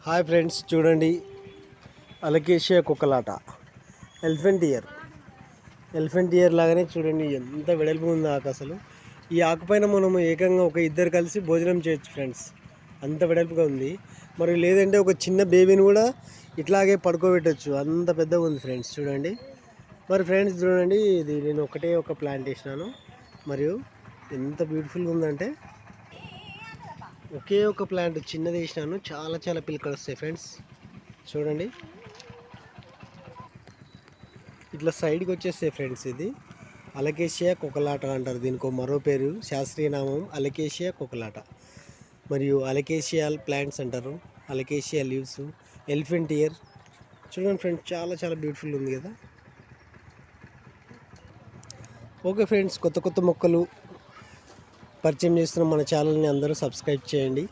Hi friends, చూడండి అలకేషియా కుక్కలాట elephant year లాగానే చూడండి ఎంత వెడల్పు ఉంది ఆకు. అసలు ఈ ఆకుపైన మనం ఏకంగా ఒక ఇద్దరు కలిసి భోజనం చేయొచ్చు ఫ్రెండ్స్, అంత వెడల్పుగా ఉంది. మరి లేదంటే ఒక చిన్న బేబీని కూడా ఇట్లాగే పడుకోబెట్టచ్చు, అంత పెద్దగా ఉంది ఫ్రెండ్స్. చూడండి మరి ఫ్రెండ్స్, చూడండి ఇది నేను ఒక ప్లాంట్ వేసినాను, మరియు ఎంత బ్యూటిఫుల్గా ఉందంటే ఒకే ఒక ప్లాంట్ చిన్నది వేసినాను, చాలా చాలా పిలకలు వస్తాయి ఫ్రెండ్స్. చూడండి ఇట్లా సైడ్కి వచ్చేస్తాయి ఫ్రెండ్స్. ఇది అలకేషియా కుక్కలాట అంటారు, దీనికి మరో పేరు శాస్త్రీయ నామం అలకేషియా కుక్కలాట, మరియు అలకేషియా ప్లాంట్స్ అంటారు, అలకేషియా లీవ్స్, ఎలిఫెంట్ ఇయర్. చూడండి ఫ్రెండ్స్, చాలా చాలా బ్యూటిఫుల్ ఉంది కదా. ఓకే ఫ్రెండ్స్, కొత్త కొత్త మొక్కలు పరిచయం చేస్తున్న మన ఛానల్ని అందరూ సబ్స్క్రైబ్ చేయండి.